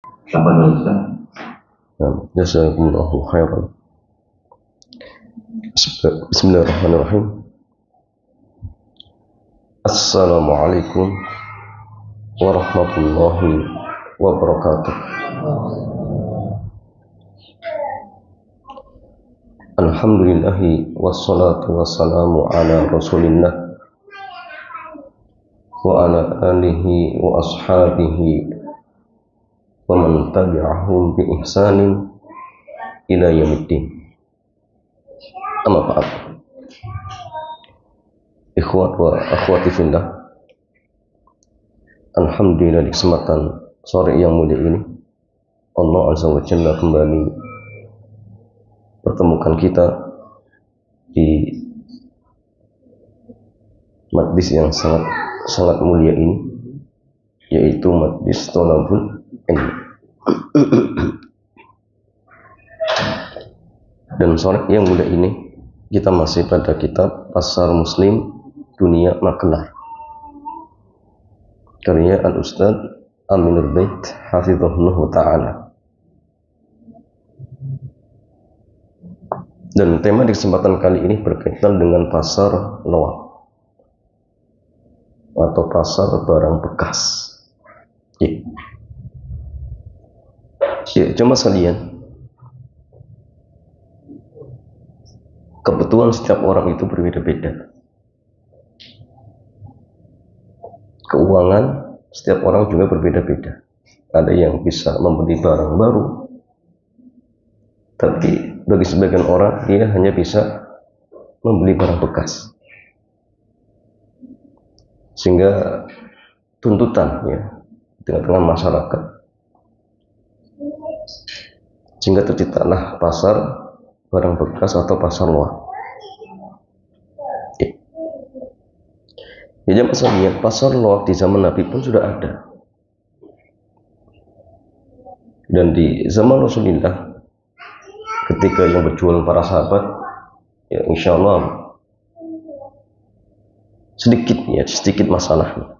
Siapa dulu Ustaz? Jazakumullahu khairan. Bismillahirrahmanirrahim. Assalamualaikum warahmatullahi wabarakatuh. Alhamdulillahi wassalatu wassalamu ala rasulillah wa ala alihi wa ashabihi wa man tabi'ahum bi ihsanin ila yaumiddin. Amma ba'd. Ikhwat wa akhwati fillah, alhamdulillah di kesempatan sore yang mulia ini Allah Azza wa Jalla kembali pertemukan kita di majlis yang sangat mulia ini, yaitu majlis thalabul ilmi. Dan sore yang mulia ini kita masih pada kitab Pasar Muslim Dunia Makna karya Al-Ustaz Aminur Bait hafizahullah ta'ala. Dan tema di kesempatan kali ini berkaitan dengan pasar loak atau pasar barang bekas. Ya, cuma sekalian, kebutuhan setiap orang itu berbeda-beda. Keuangan setiap orang juga berbeda-beda. Ada yang bisa membeli barang baru, tapi bagi sebagian orang dia hanya bisa membeli barang bekas. Sehingga tuntutannya di tengah-tengah masyarakat, sehingga terciptalah pasar barang bekas atau pasar loak. Ya, masalahnya pasar loak di zaman Nabi pun sudah ada. Dan di zaman Rasulullah, ketika yang berjualan para sahabat, ya insya Allah sedikit masalahnya.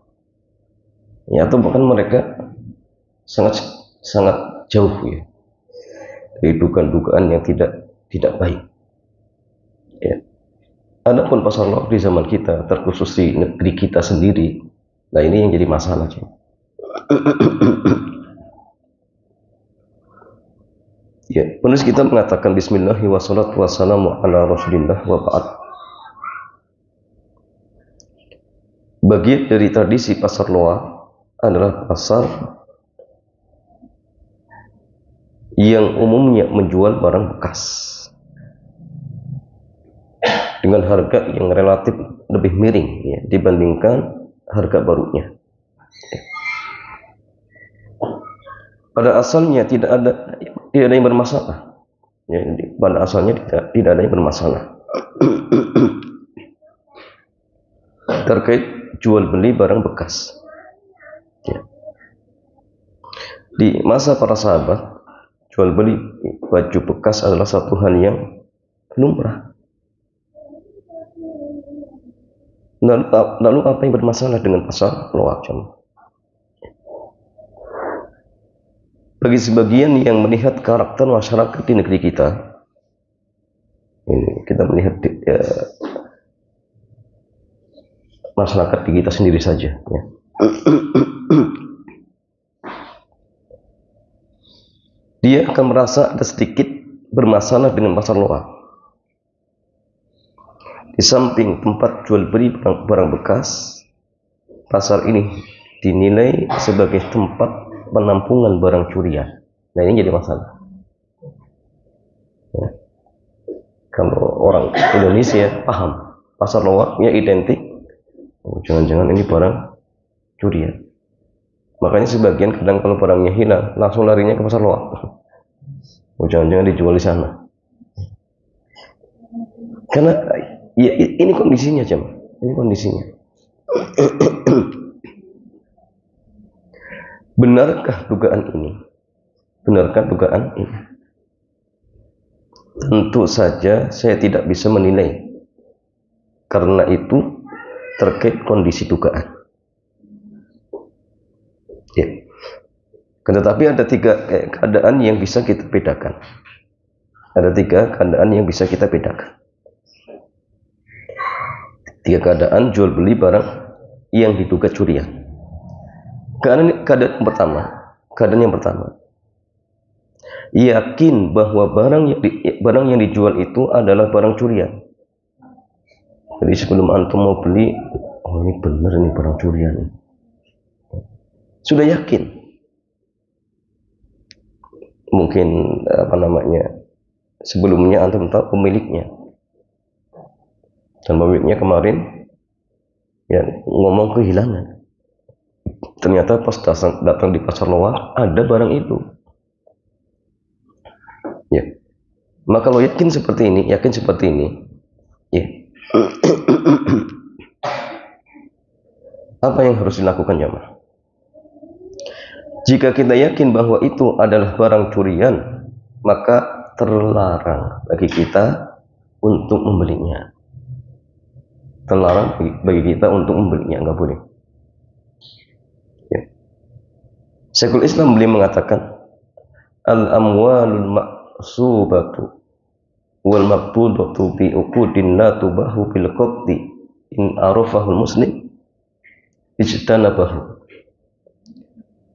Ya, atau bahkan mereka sangat jauh ya dari dugaan-dugaan yang tidak baik. Ya. Adapun pasar loak di zaman kita, terkhusus di negeri kita sendiri, nah ini yang jadi masalah. Ya, penulis kita mengatakan bismillah wa salatu wassalamu ala rasulillah wa ba'd. Bagian dari tradisi pasar loak adalah pasar yang umumnya menjual barang bekas dengan harga yang relatif lebih miring ya, dibandingkan harga barunya. Pada asalnya tidak ada yang bermasalah. Ya, pada asalnya tidak ada yang bermasalah terkait jual beli barang bekas. Ya. Di masa para sahabat, jual beli baju bekas adalah satu hal yang lumrah. Lalu apa yang bermasalah dengan pasar loak? Bagi sebagian yang melihat karakter masyarakat di negeri kita, ini kita melihat masyarakat di kita sendiri saja. Ya. Dia akan merasa ada sedikit bermasalah dengan pasar loak. Di samping tempat jual beli barang bekas, pasar ini dinilai sebagai tempat penampungan barang curian. Nah ini jadi masalah. Ya. Kalau orang Indonesia paham pasar loaknya identik, jangan-jangan ini barang curian. Makanya sebagian kadang kalau barangnya hilang langsung larinya ke pasar loak. Jangan-jangan dijual di sana. Karena ya, ini kondisinya jam. Ini kondisinya. Benarkah dugaan ini? Benarkah dugaan ini? Tentu saja saya tidak bisa menilai. Karena itu terkait kondisi dugaan. Ya. Tetapi ada tiga keadaan yang bisa kita bedakan. Ada tiga keadaan yang bisa kita bedakan. Tiga keadaan jual beli barang yang diduga curian. Keadaan yang pertama, yakin bahwa barang yang dijual itu adalah barang curian. Jadi sebelum antum mau beli, oh ini benar ini barang curian. Sudah yakin. Mungkin sebelumnya antum tahu pemiliknya, dan pemiliknya kemarin ya ngomong kehilangan. Ternyata pas datang di pasar loa ada barang itu. Ya, maka kalau yakin seperti ini, ya, apa yang harus dilakukan jamaah? Jika kita yakin bahwa itu adalah barang curian, maka terlarang bagi kita untuk membelinya. Terlarang bagi kita untuk membelinya, nggak boleh. Ya. Syekhul Islam beliau mengatakan, al-amwalul maqsubatu wal maqbudatu bi uqudin la tubahu bil qabdi in arafahul muslim ijtanabahu.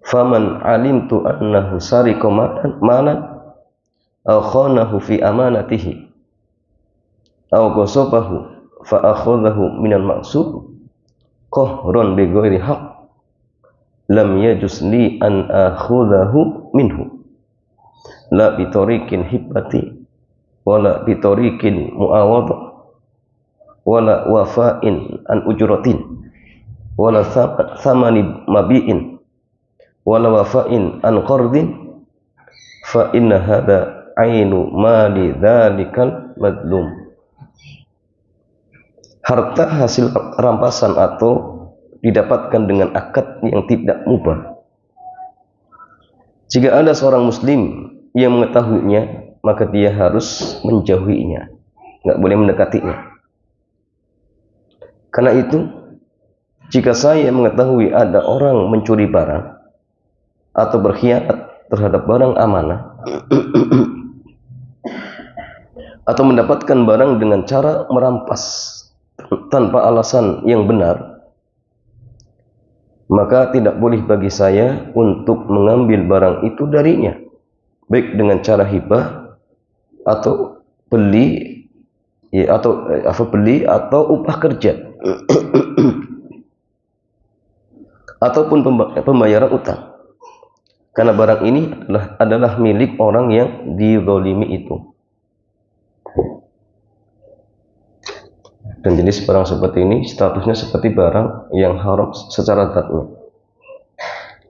Faman alimtu annahu sariqa malan aw khanahu fi amanatihi aw ghasabahu fa akhadhahu minal maqsub qahran bi ghairi haqq lam yajuz li an akhudhahu minhu la bi tariqin hibbati wala bi tariqin muawadah wala wafa'in an ujratin wala thamani mabi'in wala wafa'in an qardin fa inna hadha ainu mali dhalikal madlum. Harta hasil rampasan atau didapatkan dengan akad yang tidak mubah. Jika ada seorang muslim yang mengetahuinya, maka dia harus menjauhinya, nggak boleh mendekatinya. Karena itu, jika saya mengetahui ada orang mencuri barang atau berkhianat terhadap barang amanah atau mendapatkan barang dengan cara merampas tanpa alasan yang benar, maka tidak boleh bagi saya untuk mengambil barang itu darinya, baik dengan cara hibah atau beli atau upah kerja ataupun pembayaran utang. Karena barang ini adalah milik orang yang dizalimi itu. Dan jenis barang seperti ini statusnya seperti barang yang haram secara zatnya.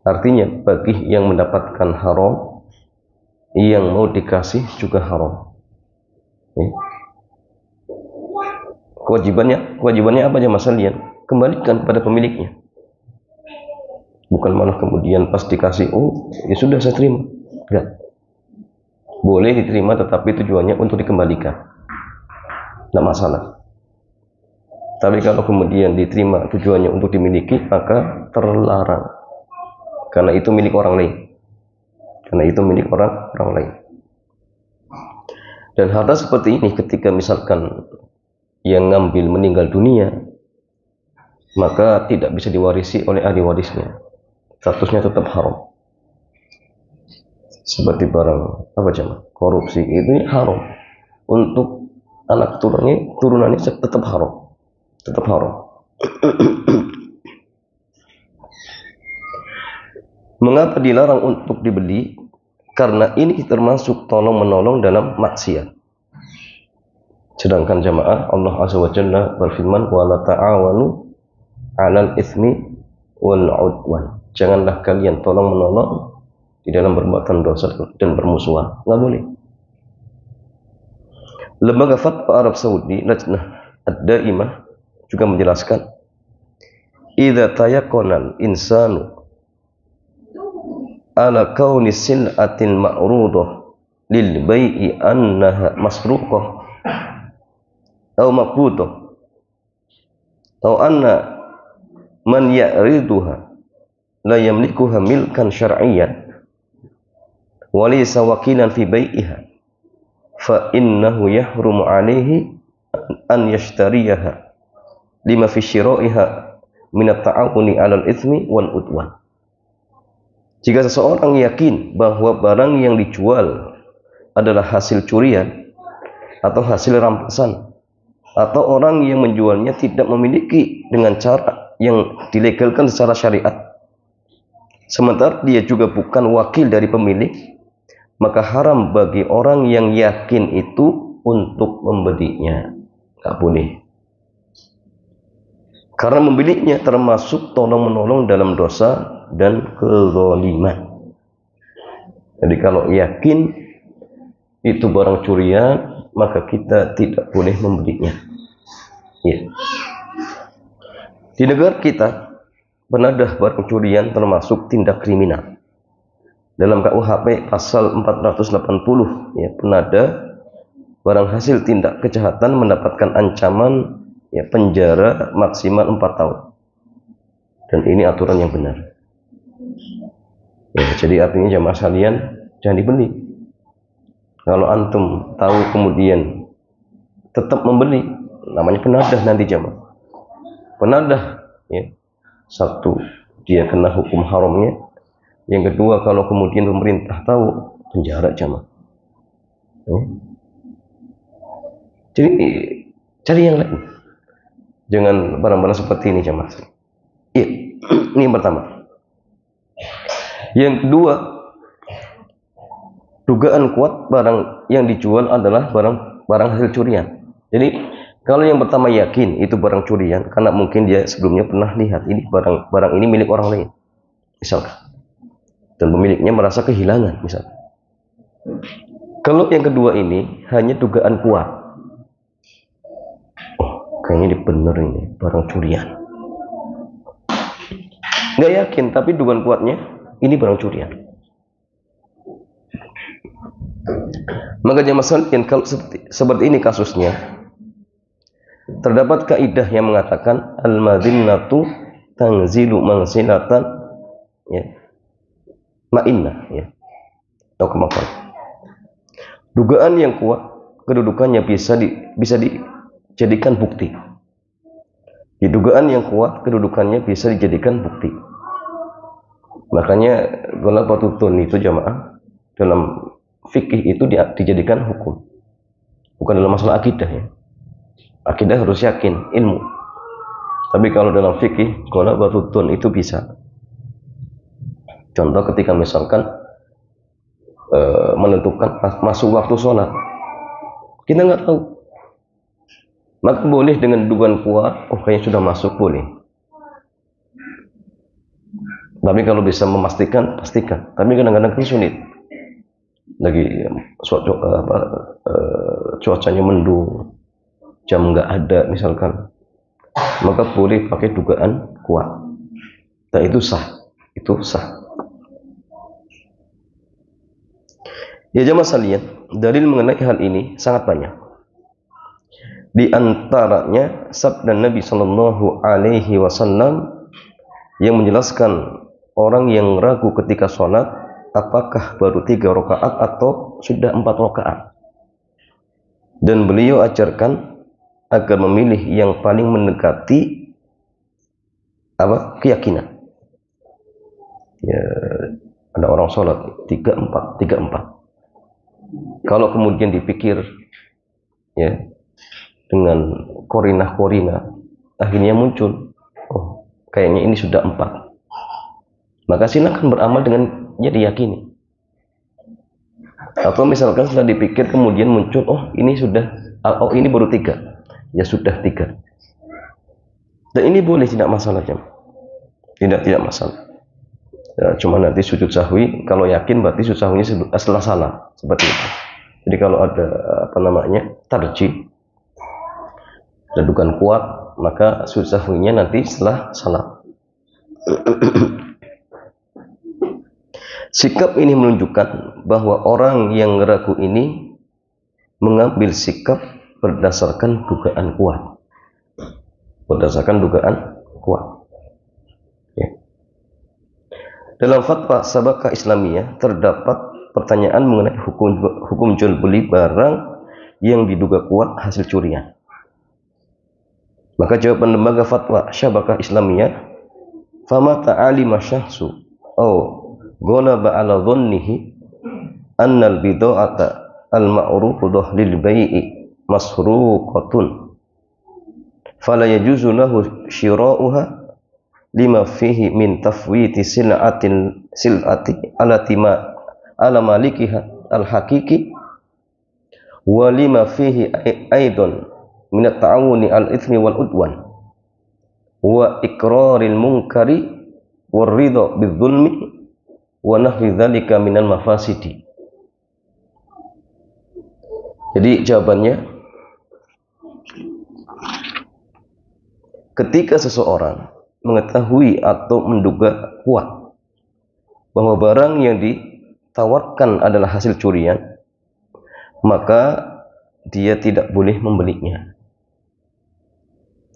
Artinya bagi yang mendapatkan haram, yang mau dikasih juga haram. Kewajibannya apa aja mas kalian? Kembalikan kepada pemiliknya. Bukan malah kemudian pas dikasih, oh ya sudah saya terima. Enggak. Boleh diterima tetapi tujuannya untuk dikembalikan. Tidak masalah. Tapi kalau kemudian diterima tujuannya untuk dimiliki, maka terlarang. Karena itu milik orang lain. Dan harta seperti ini ketika misalkan yang ngambil meninggal dunia, maka tidak bisa diwarisi oleh ahli warisnya. Statusnya tetap haram. Seperti barang korupsi itu haram. Untuk anak turunannya tetap haram. Mengapa dilarang untuk dibeli? Karena ini termasuk tolong menolong dalam maksiat. Sedangkan jamaah Allah Azza wa Jalla berfirman, wala ta'awanu 'alal itsmi wal 'udwan. Janganlah kalian tolong menolong di dalam perbuatan dosa dan bermusuhan. Nggak boleh. Lembaga Fatwa Arab Saudi, Lajnah Ad-Daimah juga menjelaskan, idza tayaqqana insanu ala kauni sil'atin ma'rudah lil bai'i annaha masruqah aw maqbudah aw anna man ya'riduha la yamlikuha milkan syar'iyyan walaysa wakilan fi bai'iha fa innahu yahrumu alaihi an yashtariyaha lima fi syira'iha min at-ta'awuni 'alal itsmi wal udwan. Jika seseorang yakin bahwa barang yang dijual adalah hasil curian atau hasil rampasan, atau orang yang menjualnya tidak memiliki dengan cara yang dilegalkan secara syariat, sementara dia juga bukan wakil dari pemilik, maka haram bagi orang yang yakin itu untuk membelinya. Nggak boleh. Karena membelinya termasuk tolong-menolong dalam dosa dan kezaliman. Jadi kalau yakin itu barang curian, maka kita tidak boleh membelinya. Ya. Di negara kita, penadah barang curian termasuk tindak kriminal. Dalam KUHP pasal 480, ya, penadah barang hasil tindak kejahatan mendapatkan ancaman, ya, penjara maksimal 4 tahun. Dan ini aturan yang benar. Ya, jadi artinya jamaah sekalian, jangan dibeli. Kalau antum tahu kemudian tetap membeli, namanya penadah nanti jamaah. Penadah, ya, satu, dia kena hukum haramnya. Yang kedua, kalau kemudian pemerintah tahu, penjara jamaah. Ya. Jadi cari yang lain. Jangan barang-barang seperti ini jamaah. Iya, ini yang pertama. Yang kedua, dugaan kuat barang yang dijual adalah barang hasil curian. Jadi kalau yang pertama yakin itu barang curian, karena mungkin dia sebelumnya pernah lihat ini barang ini milik orang lain, misalkan, dan pemiliknya merasa kehilangan, misalkan. Kalau yang kedua ini hanya dugaan kuat, oh kayaknya ini bener ini barang curian, nggak yakin tapi dugaan kuatnya ini barang curian. Maka jamaah sekalian, kalau seperti ini kasusnya, terdapat kaidah yang mengatakan al-madhinnatu tanzilu manzilatan, ya, ma'innah, ya, atau kemafal. Dugaan yang kuat kedudukannya bisa dijadikan bukti. Di dugaan yang kuat kedudukannya bisa dijadikan bukti. Makanya ghalabatu itu jamaah dalam fikih itu dijadikan hukum, bukan dalam masalah akidah, ya. Akidah harus yakin ilmu, tapi kalau dalam fikih ghalabatu itu bisa. Contoh ketika misalkan menentukan masuk waktu sholat, kita nggak tahu, maka boleh dengan dugaan kuat, oh kayaknya sudah masuk, boleh. Tapi kalau bisa memastikan, pastikan. Tapi kadang-kadang kan sulit. Lagi cuacanya mendung, jam nggak ada misalkan, maka boleh pakai dugaan kuat. Dan itu sah, Ya jamaah sekalian, dalil mengenai hal ini sangat banyak. Di antaranya sabda Nabi Shallallahu Alaihi Wasallam yang menjelaskan orang yang ragu ketika sholat, apakah baru 3 rakaat atau sudah 4 rakaat. Dan beliau ajarkan agar memilih yang paling mendekati keyakinan. Ya, ada orang sholat 3-4. Kalau kemudian dipikir, ya, dengan korinah, akhirnya muncul, oh kayaknya ini sudah 4. Maka silakan beramal dengan diyakini. Atau misalkan setelah dipikir kemudian muncul, oh ini baru 3, ya sudah 3. Dan ini boleh, tidak masalah, tidak masalah. Ya, cuma nanti sujud sahwi, kalau yakin berarti sujud sahwinya setelah salah, seperti itu. Jadi kalau ada tarjih, dugaan kuat, maka sujud sahwinya nanti setelah salah. Sikap ini menunjukkan bahwa orang yang ragu ini mengambil sikap berdasarkan dugaan kuat. Ya. Dalam fatwa Sabaqah Islamiyah terdapat pertanyaan mengenai hukum jual beli barang yang diduga kuat hasil curian. Maka jawaban lembaga fatwa Syabakah Islamiyah, fama ta'alima syahsu au ghalaba ala dhannihi annal bid'ata al-ma'rudah lil bai'i masruqatun fala yajuzu lahu syira'uha lima fihi min tafwiti sil'ati ala malikiha al-haqiqi wa lima fihi aidan min at-ta'awuni al-ithmi wal udwan wa iqraril munkari war ridha bidzulmi wa nahwi dzalika minal mafasidi. Jadi jawabannya, ketika seseorang mengetahui atau menduga kuat bahwa barang yang ditawarkan adalah hasil curian, maka dia tidak boleh membelinya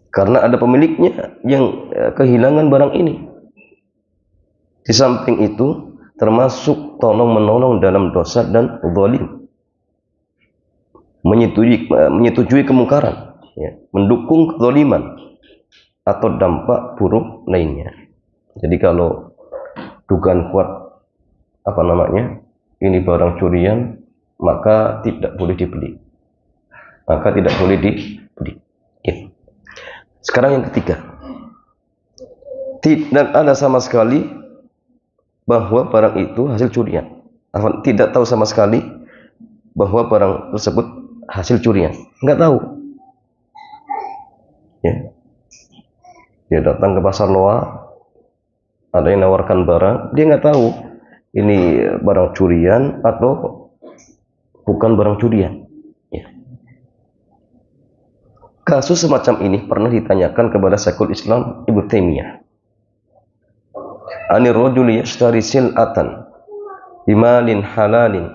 karena ada pemiliknya yang kehilangan barang ini. Di samping itu termasuk tolong menolong dalam dosa dan zalim, menyetujui kemungkaran, ya, mendukung kezaliman atau dampak buruk lainnya. Jadi kalau dugaan kuat ini barang curian, maka tidak boleh dibeli. Ya. Sekarang yang ketiga, tidak ada sama sekali bahwa barang itu hasil curian. Tidak tahu sama sekali bahwa barang tersebut hasil curian, nggak tahu. Ya. Dia datang ke pasar loa, ada yang nawarkan barang, dia nggak tahu ini barang curian atau bukan barang curian. Ya. Kasus semacam ini pernah ditanyakan kepada Syekhul Islam Ibnu Taimiyah. Anir rajuli yashtari sil'atan bimalin halalin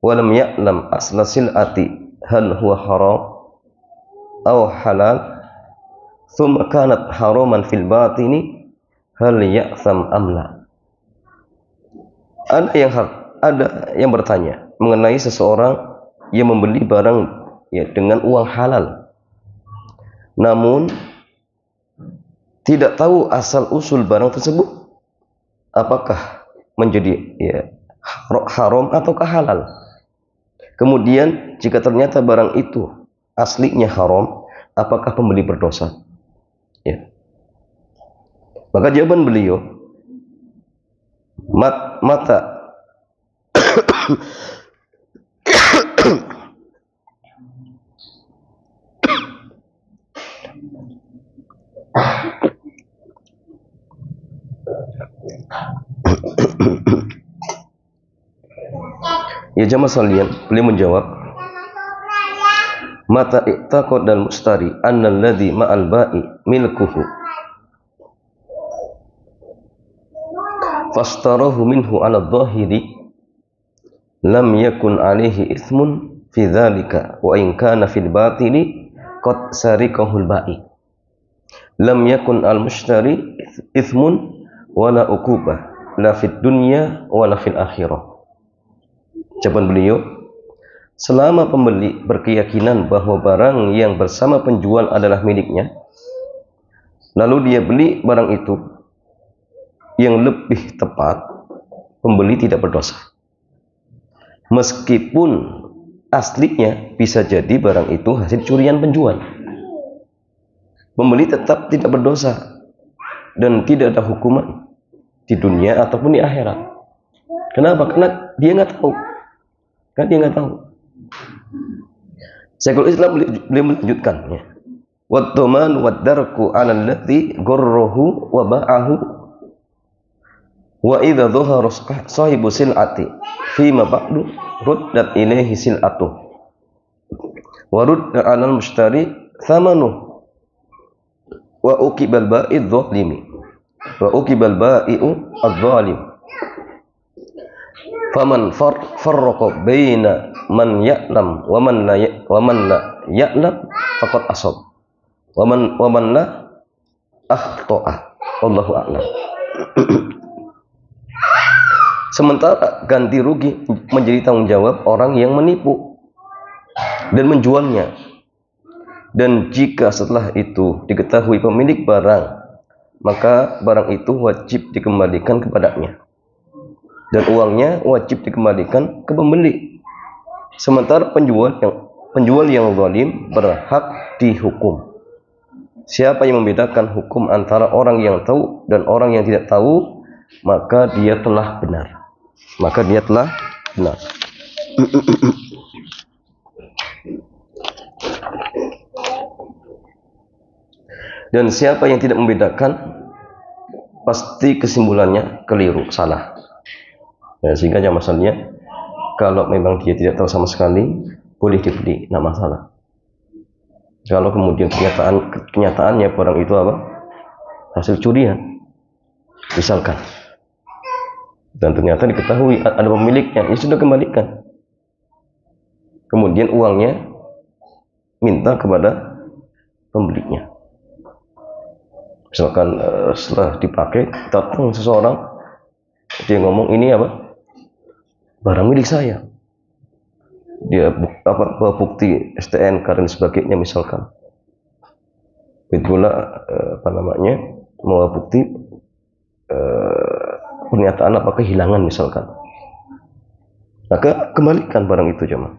wa lam ya'lam asla sil'ati hal huwa haram aw halal thumma kanat haraman fil batini hal ya'tham amla. Ada yang bertanya mengenai seseorang yang membeli barang, ya, dengan uang halal, namun tidak tahu asal usul barang tersebut, apakah menjadi, ya, haram ataukah halal. Kemudian jika ternyata barang itu aslinya haram, apakah pembeli berdosa? Ya. Maka jawaban beliau, mata ya jamaah sekalian, beliau menjawab, mata i'taqad dan mustari annal ladzi ma'al ba'i milkuhu fastarahu minhu 'ala adh-dhahiri lam yakun 'alaihi ithmun fi dzalika wa in kana fil batini qad sarikahu al-ba'i lam yakun al-mushtari ithmun wala uqubah la fid dunya wala fil akhirah. Jawaban beliau, selama pembeli berkeyakinan bahwa barang yang bersama penjual adalah miliknya, lalu dia beli barang itu, yang lebih tepat, pembeli tidak berdosa. Meskipun aslinya bisa jadi barang itu hasil curian penjual, pembeli tetap tidak berdosa dan tidak ada hukuman di dunia ataupun di akhirat. Kenapa? Karena dia nggak tahu. Syekhul Islam beliau melanjutkannya, wad-dhaman wad-darku 'ala alladhi gharrahu wa ba'ahu wa idza dhahara sahibu sil'ati fima ba'du ruddat ilaihi sil'atu wa rudda 'ala al-mushtari thamanu wa uqibal ba'id dhalimi wa uqibal ba'i'u adh-dhalim faman farraqa baina man ya'lam wa man la ya'lam faqad asab wa man la akhta'a wallahu a'lam. Sementara ganti rugi menjadi tanggung jawab orang yang menipu dan menjualnya. Dan jika setelah itu diketahui pemilik barang, maka barang itu wajib dikembalikan kepadanya dan uangnya wajib dikembalikan ke pembeli. Sementara penjual yang zalim berhak dihukum. Siapa yang membedakan hukum antara orang yang tahu dan orang yang tidak tahu, maka dia telah benar. Maka dia telah benar. Dan siapa yang tidak membedakan, pasti kesimpulannya keliru, salah. Ya, sehingga masalahnya, kalau memang dia tidak tahu sama sekali, boleh dibeli, tidak masalah. Kalau kemudian kenyataannya barang itu apa? Hasil curian, misalkan. Dan ternyata diketahui ada pemiliknya, ya sudah kembalikan. Kemudian uangnya minta kepada pembelinya. Misalkan setelah dipakai, datang seseorang, dia ngomong, ini apa? Barang milik saya. Dia bawa bukti STNK dan sebagainya misalkan. Itulah membawa bukti pernyataan apa kehilangan misalkan. Maka kembalikan barang itu jemaah.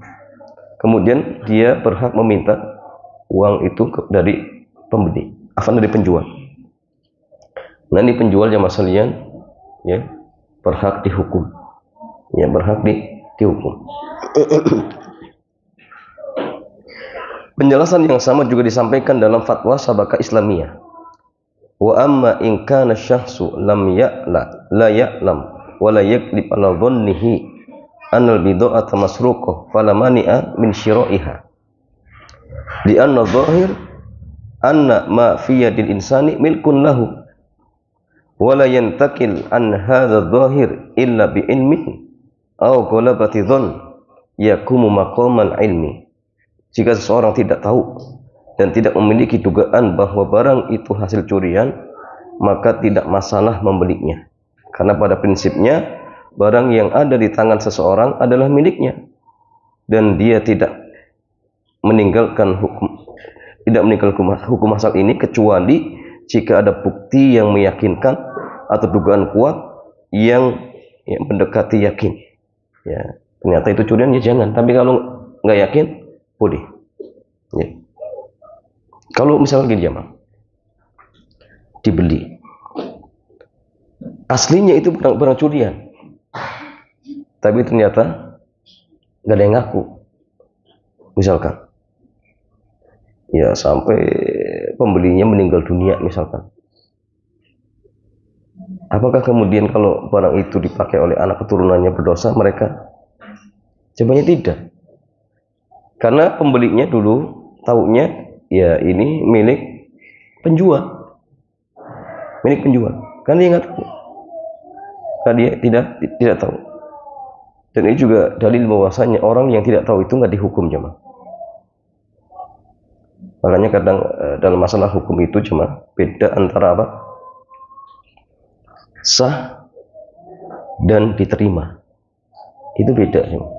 Kemudian dia berhak meminta uang itu dari pembeli, dari penjual. Nah, ini penjual jemaah sekalian, ya, berhak dihukum. Ya, berhak dihukum. Penjelasan yang sama juga disampaikan dalam fatwa Sabaka Islamiyah. Wa amma in kana syakhsu lam la ya'lam wa la yaklib ala dhannihi anal bid'ata masruqah fala mani'a min syira'iha. Li anna dhahir anna ma fi yadil insani milkun lahu wa la yantakil an hadha dhahir illa bi ilmihi aw ghalabati dhann yakumu maqamal ilmi. Jika seseorang tidak tahu dan tidak memiliki dugaan bahwa barang itu hasil curian, maka tidak masalah membelinya. Karena pada prinsipnya barang yang ada di tangan seseorang adalah miliknya dan dia tidak meninggalkan hukum asal ini kecuali jika ada bukti yang meyakinkan atau dugaan kuat yang mendekati yakin. Ya, ternyata itu curian, ya jangan. Tapi kalau nggak yakin, boleh. Ya. Kalau misalnya gini jemaah, dibeli, aslinya itu barang curian, tapi ternyata nggak ada yang ngaku, misalkan, ya sampai pembelinya meninggal dunia misalkan. Apakah kemudian kalau barang itu dipakai oleh anak keturunannya berdosa mereka? Jawabannya tidak. Karena pembelinya dulu taunya ya ini milik penjual. Milik penjual. Kan dia nggak tahu. Kan dia tidak tahu. Dan ini juga dalil bahwasanya orang yang tidak tahu itu nggak dihukum jemaah. Makanya kadang dalam masalah hukum itu jemaah beda antara apa? Sah dan diterima. Itu beda jemaah.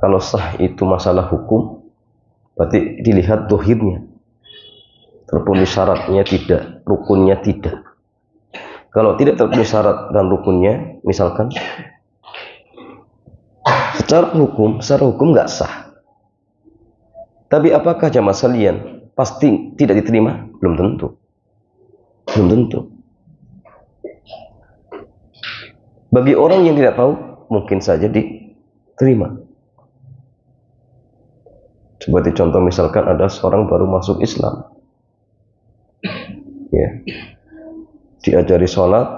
Kalau sah itu masalah hukum, berarti dilihat dohirnya, terpenuhi syaratnya tidak, rukunnya tidak. Kalau tidak terpenuhi syarat dan rukunnya, misalkan secara hukum nggak sah. Tapi apakah jamaah sekalian pasti tidak diterima? Belum tentu. Belum tentu. Bagi orang yang tidak tahu, mungkin saja diterima. Seperti contoh misalkan ada seorang baru masuk Islam, ya, diajari sholat,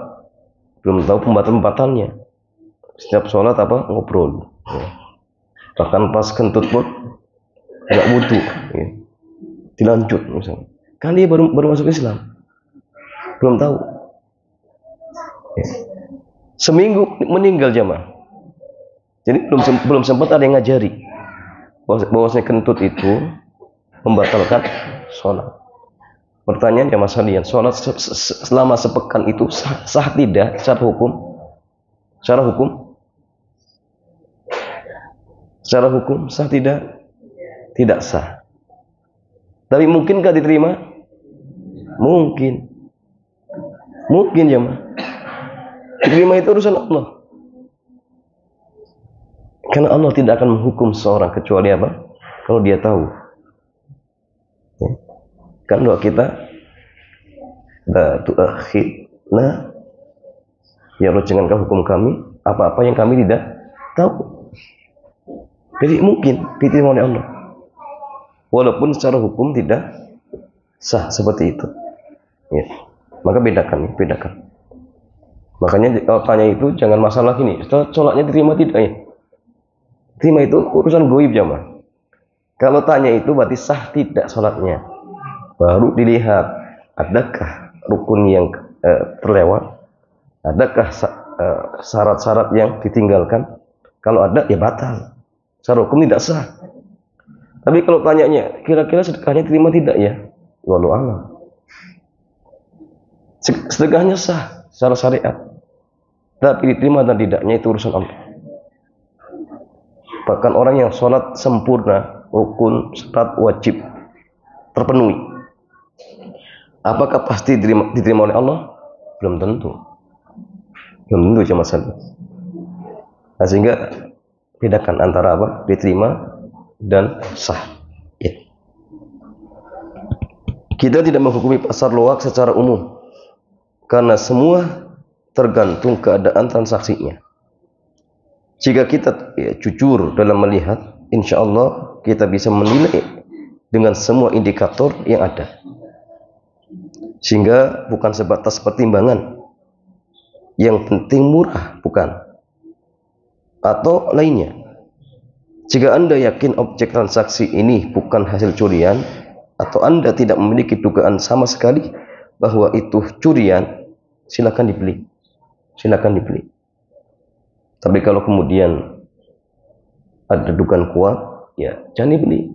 belum tahu pembatal-pembatalnya. Setiap sholat apa ngobrol, ya. Bahkan pas kentut pun nggak wudu, ya. Dilanjut misalnya. Kan dia baru masuk Islam, belum tahu. Ya. Seminggu meninggal jamaah. Jadi belum sempat ada yang ngajari bahwasanya kentut itu membatalkan sholat. Pertanyaan jamaah sekalian, sholat selama sepekan itu sah tidak secara hukum? Secara hukum sah tidak? Tidak sah. Tapi mungkinkah diterima? Mungkin jemaah. Diterima itu urusan Allah. Karena Allah tidak akan menghukum seorang kecuali apa? Kalau dia tahu. Ya. Kan doa kita, la tu'akhidna, ya Allah jangankan hukum kami apa-apa yang kami tidak tahu. Jadi mungkin diterima oleh Allah, walaupun secara hukum tidak sah seperti itu. Ya. Maka bedakan. Makanya tanya itu jangan masalah gini, sholatnya diterima tidak ya? Terima itu urusan goib jamaah. Kalau tanya itu berarti sah tidak sholatnya. Baru dilihat adakah rukun yang terlewat, adakah syarat-syarat yang ditinggalkan. Kalau ada ya batal. Secara hukum tidak sah. Tapi kalau tanyanya kira-kira sedekahnya terima tidak ya? Wallahu a'lam. Sedekahnya sah secara syariat. Tapi diterima dan tidaknya itu urusan Allah. Bahkan orang yang sholat sempurna, rukun, syarat, wajib terpenuhi, apakah pasti diterima oleh Allah? Belum tentu cuma saja. Nah, sehingga bedakan antara apa? Diterima dan sah. Ya. Kita tidak menghukumi pasar loak secara umum, karena semua tergantung keadaan transaksinya. Jika kita jujur dalam melihat, insya Allah kita bisa menilai dengan semua indikator yang ada. Sehingga bukan sebatas pertimbangan. Yang penting murah, bukan. Atau lainnya. Jika Anda yakin objek transaksi ini bukan hasil curian, atau Anda tidak memiliki dugaan sama sekali bahwa itu curian, silakan dibeli. Tapi kalau kemudian ada dugaan kuat, ya jangan dibeli.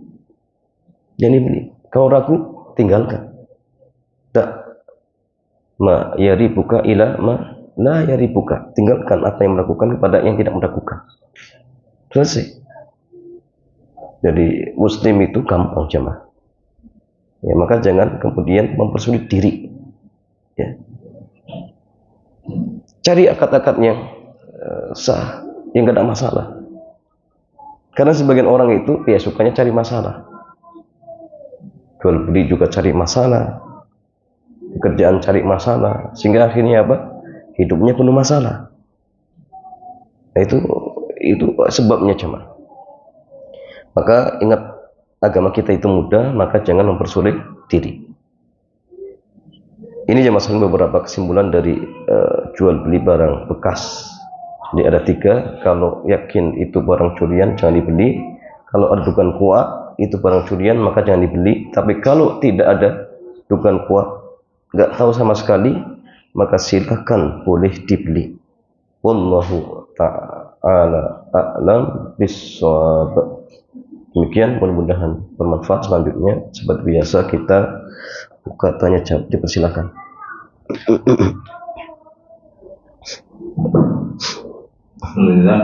Kalau ragu, tinggalkan. Tak ma yaribuka ila ma la yaribuka. Tinggalkan apa yang meragukan kepada yang tidak meragukan. Selesai. Jadi Muslim itu gampang jemaah. Ya, maka jangan kemudian mempersulit diri. Ya. Cari akad-akad yang sah, yang tidak ada masalah. Karena sebagian orang itu ya sukanya cari masalah. Jual beli juga cari masalah, pekerjaan cari masalah, sehingga akhirnya apa? Hidupnya penuh masalah. Nah, itu sebabnya jemaah. Maka ingat, agama kita itu mudah, maka jangan mempersulit diri. Ini jemaah beberapa kesimpulan dari jual beli barang bekas. Jadi ada 3, kalau yakin itu barang curian jangan dibeli. Kalau ada dugaan kuat itu barang curian maka jangan dibeli. Tapi kalau tidak ada dugaan kuat, nggak tahu sama sekali, maka silakan boleh dibeli. Wallahu ta'ala a'lam bissawab. Demikian, mudah-mudahan bermanfaat. Selanjutnya seperti biasa kita buka tanya jawab, dipersilakan. Alhamdulillah,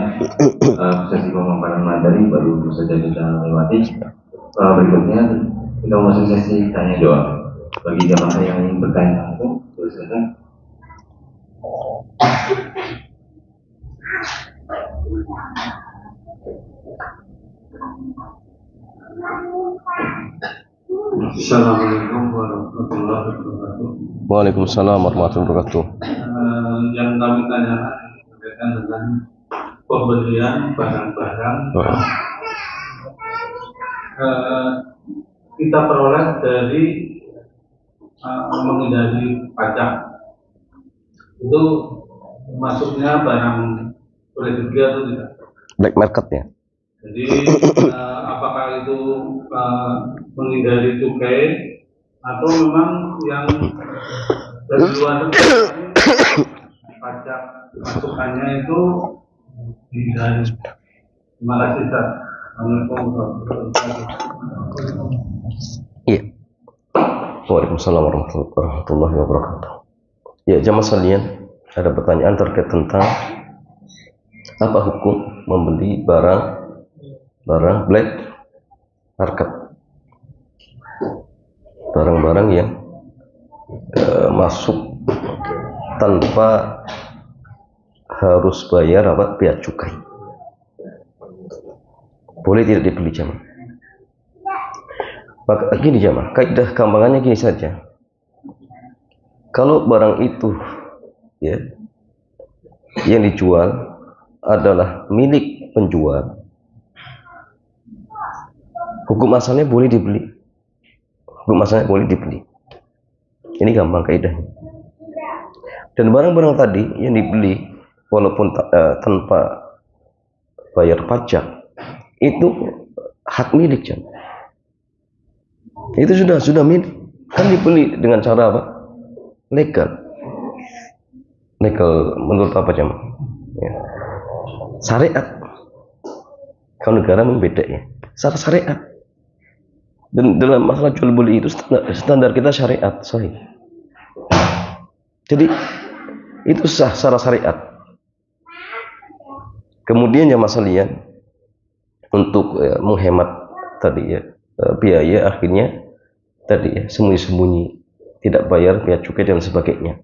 sesi pemaparan materi baru saja kita lewati. Berikutnya kita masuk sesi tanya jawab. Bagi jamaah yang ingin bertanya langsung, silakan. Assalamualaikum warahmatullahi wabarakatuh. Waalaikumsalam warahmatullahi wabarakatuh. Yang kami tanyakan berkaitan dengan pembelian barang-barang kita peroleh dari menghindari pajak, itu masuknya barang politik atau tidak? Black market ya. Jadi apakah itu menghindari cukai atau memang yang dari luar negeri pajak masukannya itu dihindari? Terima kasih, Ustaz. Iya. Waalaikumsalam warahmatullahi wabarakatuh. Ya, jamaah sekalian, ada pertanyaan terkait tentang Apa hukum membeli barang black market, barang-barang yang masuk tanpa harus bayar bea cukai? Boleh tidak dibeli jamaah? Maka gini jamaah, kaidah gampangannya gini saja. Kalau barang itu ya yang dijual adalah milik penjual, hukum asalnya boleh dibeli. Hukum asalnya boleh dibeli. Ini gampang kaidahnya. Dan barang-barang tadi yang dibeli walaupun tanpa bayar pajak itu hak milik jamaah. Itu sudah milik. Kan dibeli dengan cara apa? Legal menurut apa jamaah? Ya. Syariat. Kalau negara membeda ya. Syariat. Dan dalam masalah jual beli itu standar kita syariat, sahih. Jadi itu sah secara syariat. Kemudian jamaah sekalian, untuk menghemat tadi ya biaya, akhirnya tadi ya sembunyi-sembunyi, tidak bayar bea cukai dan sebagainya.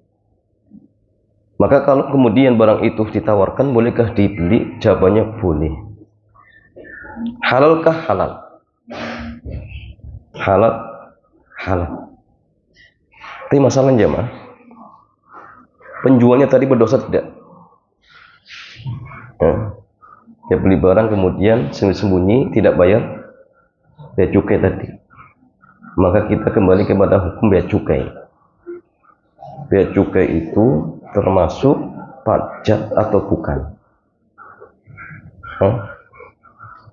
Maka kalau kemudian barang itu ditawarkan, bolehkah dibeli? Jawabannya boleh. Halalkah? Halal. Halal. Tapi masalahnya jamaah, penjualnya tadi berdosa tidak? Ya beli barang kemudian sembunyi-sembunyi tidak bayar bea cukai tadi. Maka kita kembali kepada hukum bea cukai. Bea cukai itu termasuk pajak atau bukan?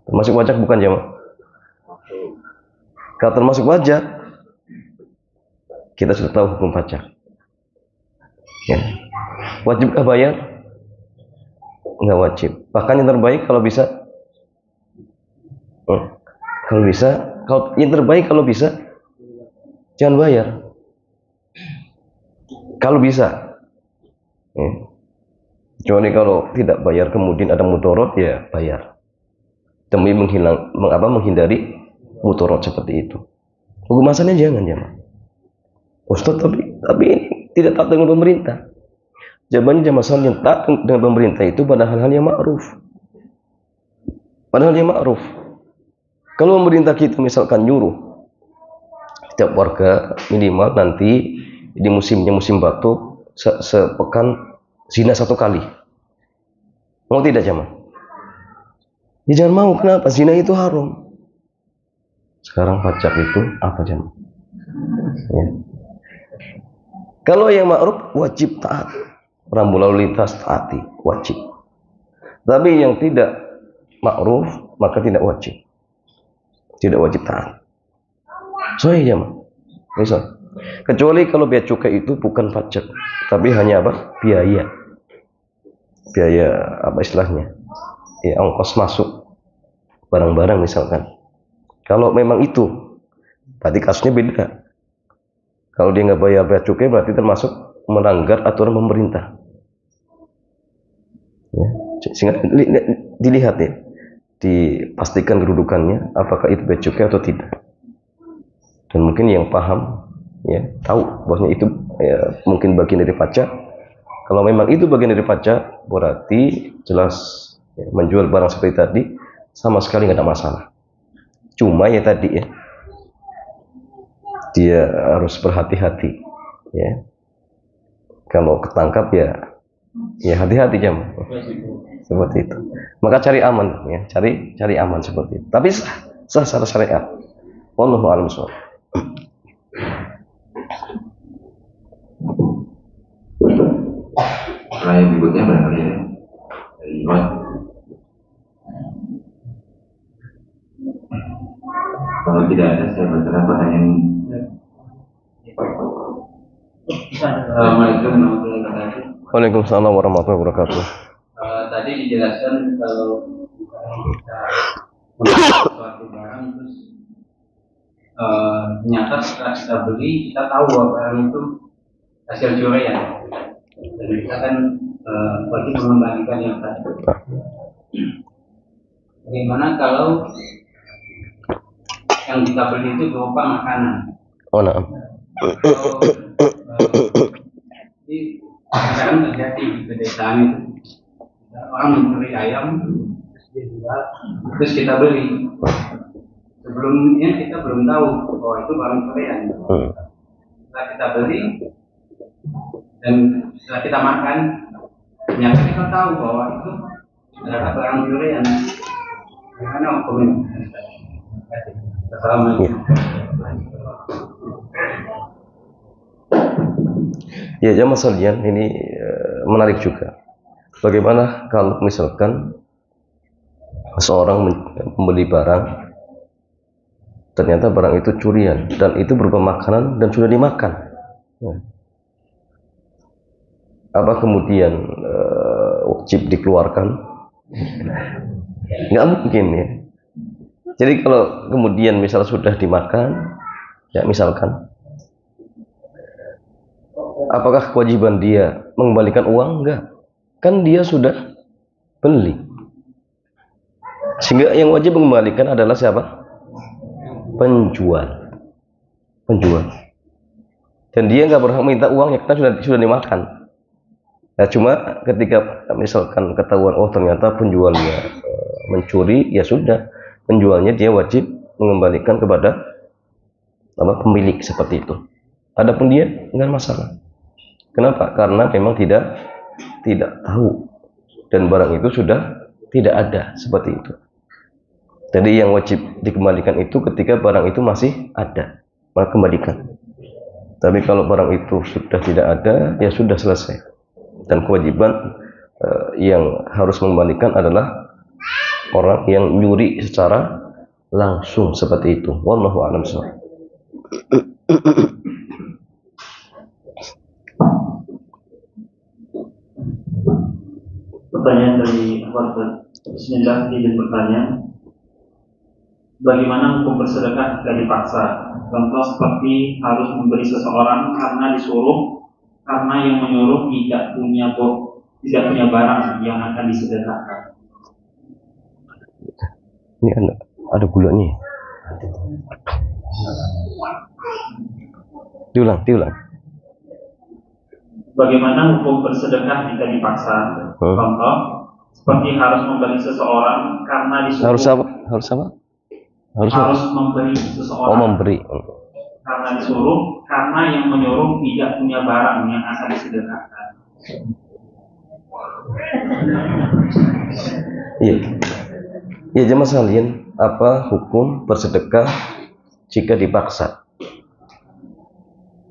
Termasuk pajak bukan jamaah? Kalau termasuk pajak, kita sudah tahu hukum pajak. Ya. Wajibkah bayar? Enggak wajib. Bahkan yang terbaik kalau bisa, kalau yang terbaik kalau bisa, jangan bayar. Kalau bisa. Ya. Kecuali kalau tidak bayar kemudian ada mudarat, ya bayar. Demi menghindari mudarat seperti itu. Hukum asalnya jangan jamaah. Ustaz, tapi ini tidak taat dengan pemerintah. Jawabannya jamaah sekalian, taat dengan pemerintah itu pada hal-hal yang ma'ruf. Kalau pemerintah kita misalkan nyuruh setiap warga minimal nanti di musim batuk sepekan zina 1 kali, mau tidak jamaah? Ya jangan mau. Kenapa? Zina itu haram. Sekarang pajak itu apa jamaah? Ya. Kalau yang ma'ruf wajib taat, rambu lalu lintas taati, wajib. Tapi yang tidak ma'ruf maka tidak wajib taat. Soalnya jamaah, misal, kecuali kalau bea cukai itu bukan pajak, tapi hanya apa? Biaya apa istilahnya? Ya, ongkos masuk barang-barang misalkan. Kalau memang itu, berarti kasusnya beda. Kalau dia nggak bayar bea cukai berarti termasuk melanggar aturan pemerintah. Ya, sehingga dilihat ya, dipastikan kedudukannya, apakah itu bea cukai atau tidak. Dan mungkin yang paham ya tahu bahwasanya itu ya, mungkin bagian dari pajak. Kalau memang itu bagian dari pajak, berarti jelas ya, menjual barang seperti tadi sama sekali nggak ada masalah. Cuma ya tadi ya, dia harus berhati-hati ya. Kalau ketangkap ya hati-hati jam seperti itu. Maka cari aman ya, cari aman seperti itu. Tapi sah secara syariat. Wallahu a'lam bishawab. Pertanyaan berikutnya barangkali ya dari Iwan. Kalau tidak ada, saya bacakan pertanyaan. Assalamualaikum warahmatullahi wabarakatuh. Waalaikumsalam warahmatullahi wabarakatuh. Tadi dijelaskan kalau kita membeli suatu barang terus ternyata setelah kita beli kita tahu bahwa barang itu hasil curian. Dan kita kan wajib mengembalikan yang tadi. Bagaimana kalau yang kita beli itu berupa makanan? Oh, nah. Jadi kadang terjadi di pedesaan itu orang mencuri ayam terus dijual, terus kita beli. Sebelumnya kita belum tahu bahwa itu barang curian. Setelah kita beli dan setelah kita makan, ternyata kita tahu bahwa itu adalah barang curian. Bagaimana hukumnya? Assalamualaikum. Ya, jamaah sekalian, ini menarik juga. Bagaimana kalau misalkan seorang membeli barang, ternyata barang itu curian dan itu berupa makanan dan sudah dimakan. Apa kemudian wajib dikeluarkan? Nggak mungkin ya. Jadi kalau kemudian misal sudah dimakan, ya misalkan, apakah kewajiban dia mengembalikan uang? Enggak, kan dia sudah beli, sehingga yang wajib mengembalikan adalah siapa? Penjual. Dan dia nggak berhak minta uangnya karena sudah dimakan. Nah, cuma ketika misalkan ketahuan, oh ternyata penjualnya mencuri, ya sudah, penjualnya dia wajib mengembalikan kepada pemilik seperti itu. Adapun dia nggak masalah. Kenapa? Karena memang tidak tahu dan barang itu sudah tidak ada seperti itu. Jadi yang wajib dikembalikan itu ketika barang itu masih ada, maka kembalikan. Tapi kalau barang itu sudah tidak ada, ya sudah selesai. Dan kewajiban yang harus mengembalikan adalah orang yang nyuri secara langsung seperti itu. Wallahu a'lam bishawab. Pertanyaan dari warga. Bismillah, izin bertanya. Bagaimana hukum bersedekah jika dipaksa? Contoh seperti harus memberi seseorang karena disuruh, karena yang menyuruh tidak punya barang yang akan disedekahkan. Ini ada gulanya. Diulang. Bagaimana hukum bersedekah jika dipaksa? Contoh seperti harus memberi seseorang karena disuruh. Harus apa? Harus memberi seseorang. Oh, memberi. Karena disuruh, karena yang menyuruh tidak punya barang yang akan disedekahkan. Iya. Ya, jemaah sekalian, apa hukum bersedekah jika dipaksa?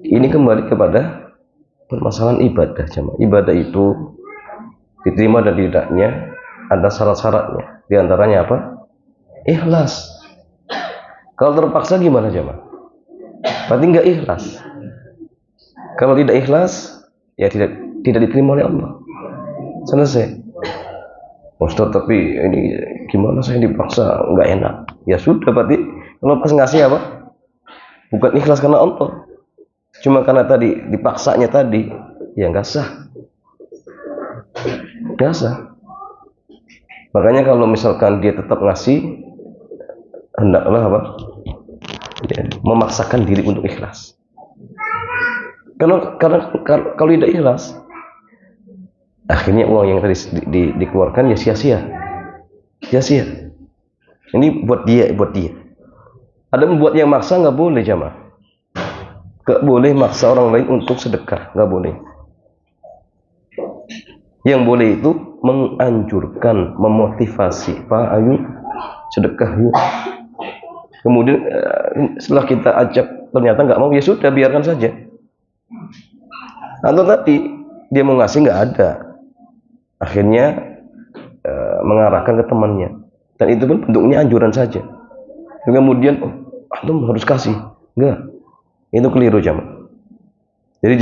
Ini kembali kepada permasalahan ibadah, jemaah. Ibadah itu diterima dan tidaknya ada syarat-syaratnya. Di antaranya apa? Ikhlas. Kalau terpaksa gimana, jemaah? Berarti nggak ikhlas. Kalau tidak ikhlas, ya tidak diterima oleh Allah. Selesai. Ustaz, tapi ini gimana saya dipaksa, nggak enak. Ya sudah, berarti kalau pas ngasih apa? Bukan ikhlas karena Allah. Cuma karena tadi dipaksanya tadi, ya nggak sah. Nggak sah. Makanya kalau misalkan dia tetap ngasih, hendaklah apa? Ya, memaksakan diri untuk ikhlas. Karena kalau tidak ikhlas, akhirnya uang yang tadi dikeluarkan ya sia-sia. Ini buat dia. Ada membuat yang maksa, nggak boleh, jamaah. Nggak boleh maksa orang lain untuk sedekah, nggak boleh. Yang boleh itu menganjurkan, memotivasi, Pak, ayo sedekah yuk. Kemudian setelah kita ajak ternyata nggak mau, ya sudah, biarkan saja. Atau tadi dia mau ngasih nggak ada, akhirnya mengarahkan ke temannya, dan itu pun bentuknya anjuran saja. Dan kemudian antum harus kasih, enggak, itu keliru, jamaah. Jadi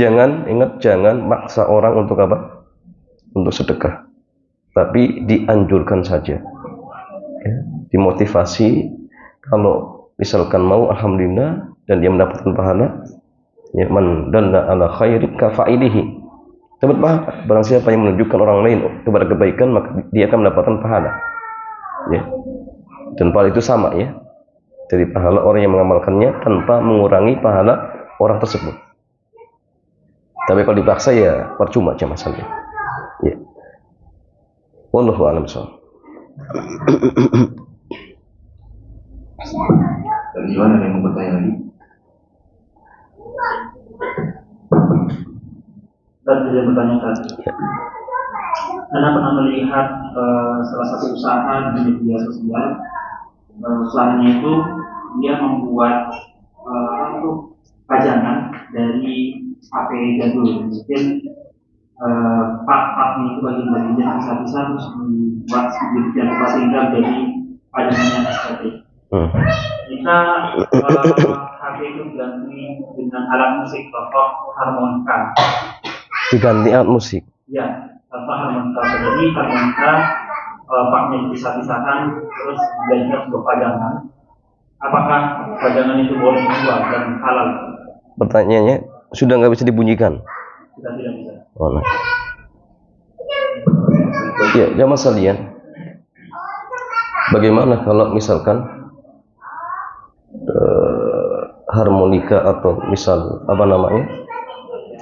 jangan maksa orang untuk apa? Untuk sedekah, tapi dianjurkan saja, ya, dimotivasi. Kalau misalkan mau, alhamdulillah, dan dia mendapatkan pahala, ya, man dalla ala khairin ka fa'ilihi. dapat pahala. Barang siapa yang menunjukkan orang lain kepada kebaikan, maka dia akan mendapatkan pahala. Ya. Dan pahala itu sama ya. Jadi pahala orang yang mengamalkannya tanpa mengurangi pahala orang tersebut. Tapi kalau dipaksa ya percuma aja masalahnya. Ya. Wallahu a'lam bishawab. Dan gimana ada yang mau bertanya lagi? Dan saya bertanya tadi, Anda pernah melihat salah satu usaha di media sosial. Usahanya itu dia membuat pajangan dari HP jadul, mungkin part-partnya itu bagian-bagian bisa-bisa terus dibuat sedemikian rupa sehingga menjadi pajangannya estetik. Jika HP itu diganti dengan alat musik, contoh harmonika. Diganti alat musik. Ya, contoh harmonika. Jadi harmonika partnya dipisah-pisahkan terus dijadikan sebuah pajangan. Apakah pajangan itu boleh dijual dan halal? Pertanyaannya, sudah nggak bisa dibunyikan? Sudah tidak bisa. Oh, nah. Ya, jamaah sekalian, bagaimana kalau misalkan harmonika atau misal apa namanya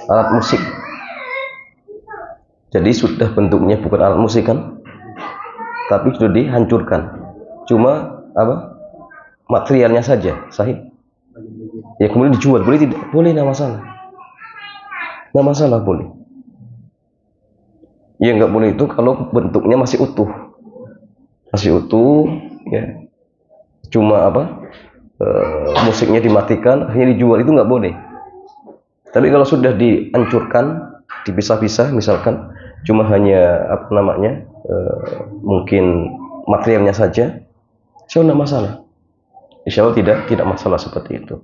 alat musik, jadi sudah bentuknya bukan alat musik kan, tapi sudah dihancurkan, cuma apa materialnya saja sahih, ya kemudian dijual, boleh tidak? Boleh, nggak masalah, nggak masalah, boleh. Ya nggak boleh itu kalau bentuknya masih utuh ya, cuma apa musiknya dimatikan akhirnya dijual, itu nggak boleh. Tapi kalau sudah dihancurkan, dipisah-pisah, misalkan cuma hanya apa namanya mungkin materialnya saja, insya Allah masalah, insya Allah tidak masalah seperti itu.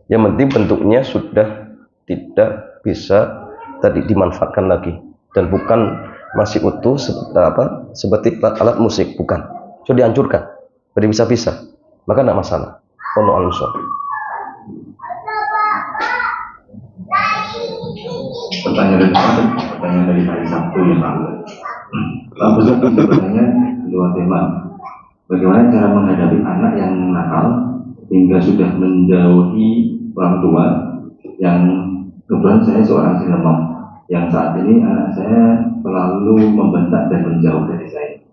Yang penting bentuknya sudah tidak bisa tadi dimanfaatkan lagi dan bukan masih utuh seperti alat musik, bukan, sudah dihancurkan, sudah bisa-pisah, maka tidak masalah. Allah al-Musawwab. Pertanyaan dari hari Sabtu yang lalu. Pak Ustaz bertanya dua tema. Bagaimana cara menghadapi anak yang nakal hingga sudah menjauhi orang tua, yang kebetulan saya seorang single mom, yang saat ini anak saya selalu membentak dan menjauh dari saya.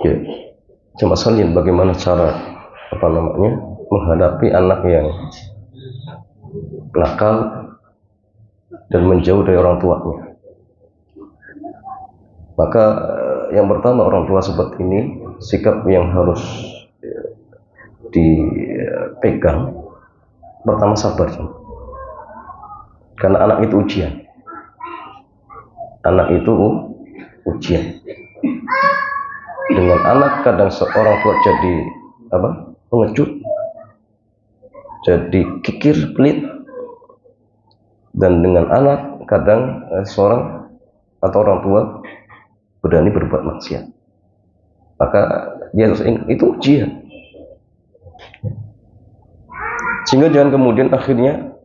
Ya, coba sekalian bagaimana cara apa namanya menghadapi anak yang nakal dan menjauh dari orang tuanya. Maka yang pertama, orang tua seperti ini sikap yang harus dipegang. Pertama, sabar, karena anak itu ujian. Anak itu ujian. Dengan anak kadang seorang tua jadi apa? Pengecut, jadi kikir, pelit. Dan dengan anak kadang seorang atau orang tua berani berbuat maksiat. Maka dia harus ingat itu ujian. Sehingga jangan kemudian akhirnya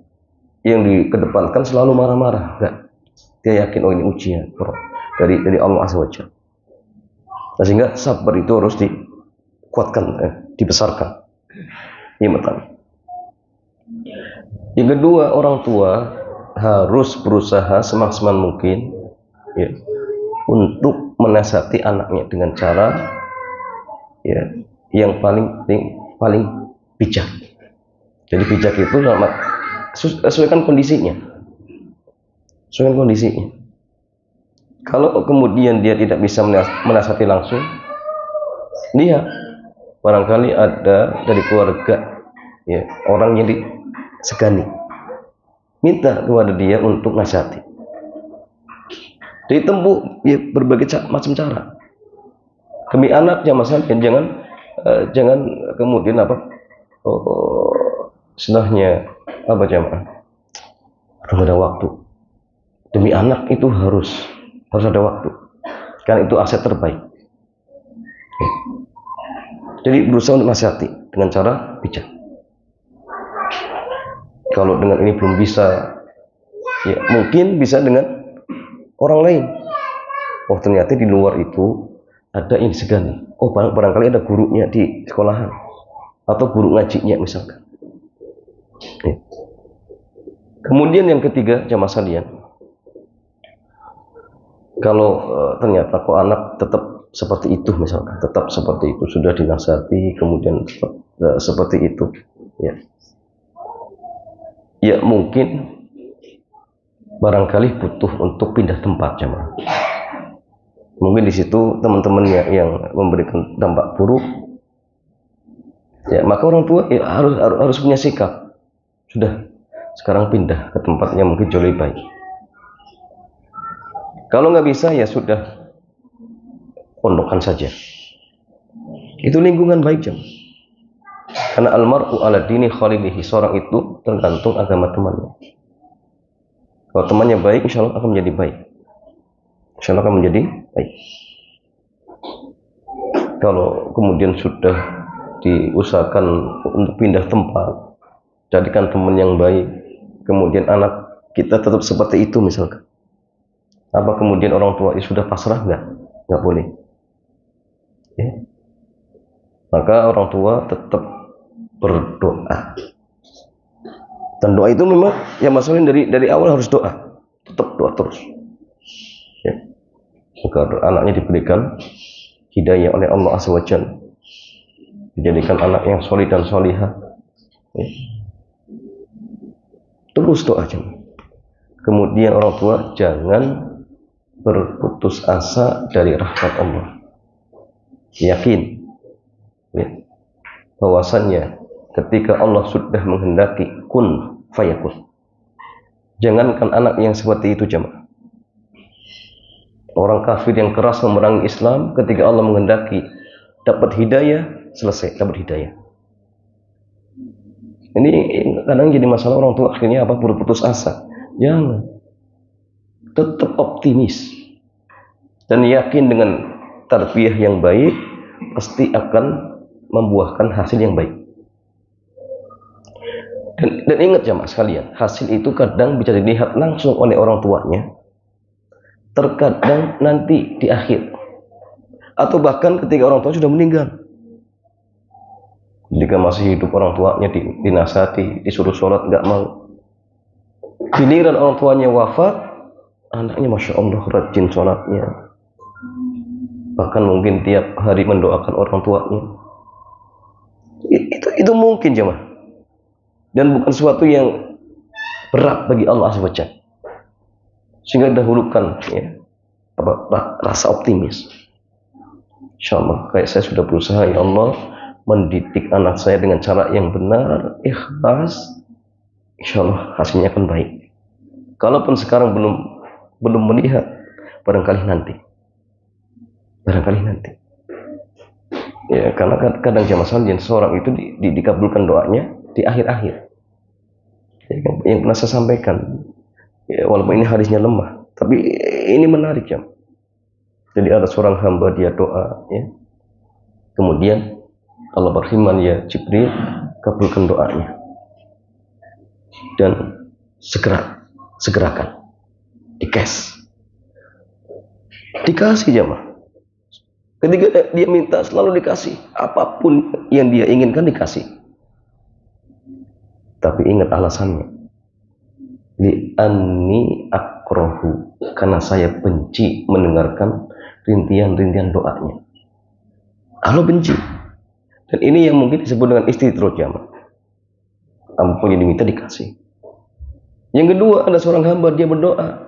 yang dikedepankan selalu marah-marah. Enggak. Dia yakin oh ini ujian dari Allah Azza wa Jalla. Nah, sehingga sabar itu harus dikuatkan, dibesarkan. Ini pertama. Yang kedua, orang tua harus berusaha semaksimal mungkin ya, untuk menasihati anaknya dengan cara ya, yang paling bijak. Jadi bijak itu sesuaikan kondisinya. Sesuaikan kondisinya. Kalau kemudian dia tidak bisa menasihati langsung, lihat barangkali ada dari keluarga ya, orang yang disegani, minta kepada dia untuk nasihati. Ditempuh ya, berbagai macam cara demi anak, jangan kemudian apa istilahnya apa jamaah, harus ada waktu. Demi anak itu harus ada waktu, karena itu aset terbaik. Jadi berusaha untuk nasihati dengan cara bijak. Kalau dengan ini belum bisa, Ya, mungkin bisa dengan orang lain. Oh, ternyata di luar itu ada yang disegani. Oh, barangkali ada gurunya di sekolahan atau guru ngajinya misalkan. Ya. Kemudian yang ketiga, jamaah sekalian, kalau ternyata kok anak tetap seperti itu misalkan, tetap seperti itu, sudah dinasihati, kemudian tetap seperti itu, ya mungkin barangkali butuh untuk pindah tempat, jamaah. Mungkin di situ teman-temannya yang memberikan dampak buruk, ya maka orang tua ya harus punya sikap. Sudah, sekarang pindah ke tempatnya mungkin jauh lebih baik. Kalau nggak bisa ya sudah, pondokkan saja. Itu lingkungan baik, jamaah. Karena almar'u ala dini khalilihi, seorang itu tergantung agama temannya. Kalau temannya baik, insya Allah akan menjadi baik. Insya Allah akan menjadi baik. Kalau kemudian sudah diusahakan untuk pindah tempat, jadikan teman yang baik, kemudian anak kita tetap seperti itu misalkan, apa kemudian orang tua sudah pasrah? Nggak boleh. Ya. Maka orang tua tetap berdoa. Dan doa itu memang ya masalahnya dari awal harus doa, tetap doa terus. Ya. Agar anaknya diberikan hidayah oleh Allah Azza wa Jalla, dijadikan anak yang solid dan solihah. Ya. Terus doa aja. Kemudian orang tua jangan berputus asa dari rahmat Allah. Yakin bahwasannya ketika Allah sudah menghendaki kun fayakun. Jangankan anak yang seperti itu, jemaah. Orang kafir yang keras memerangi Islam, ketika Allah menghendaki dapat hidayah, selesai dapat hidayah. Ini kadang jadi masalah orang tua, akhirnya apa? Berputus asa. Jangan. Tetap optimis dan yakin dengan tarbiyah yang baik pasti akan membuahkan hasil yang baik. Dan ingat jamaah sekalian, hasil itu kadang bisa dilihat langsung oleh orang tuanya, terkadang nanti di akhir, atau bahkan ketika orang tua sudah meninggal. Jika masih hidup orang tuanya dinasihati, disuruh sholat nggak mau. Giliran orang tuanya wafat, anaknya masya Allah rajin sholatnya, bahkan mungkin tiap hari mendoakan orang tuanya. Itu mungkin jemaah, dan bukan sesuatu yang berat bagi Allah Azza wa Jalla, sehingga dahulukan ya, rasa optimis. Insyaallah kayak saya sudah berusaha, ya Allah, mendidik anak saya dengan cara yang benar, ikhlas, insyaallah hasilnya akan baik. Kalaupun sekarang belum melihat, barangkali nanti. Ya, karena kadang jamaah sekalian, seorang itu dikabulkan doanya di akhir-akhir. Ya, yang pernah saya sampaikan, ya, walaupun ini hadisnya lemah, tapi ini menarik, jamaah. Jadi ada seorang hamba, dia doa, ya. Kemudian Allah berfirman, ya Jibril, kabulkan doanya dan segerakan dikasih jamaah. Ketika dia minta selalu dikasih, apapun yang dia inginkan dikasih. Tapi ingat alasannya, li'anni akrahu, karena saya benci mendengarkan rintian-rintian doanya. Allah benci. Dan ini yang mungkin disebut dengan istidroj, jamaah. Ampun yang diminta dikasih. Yang kedua, ada seorang hamba, dia berdoa,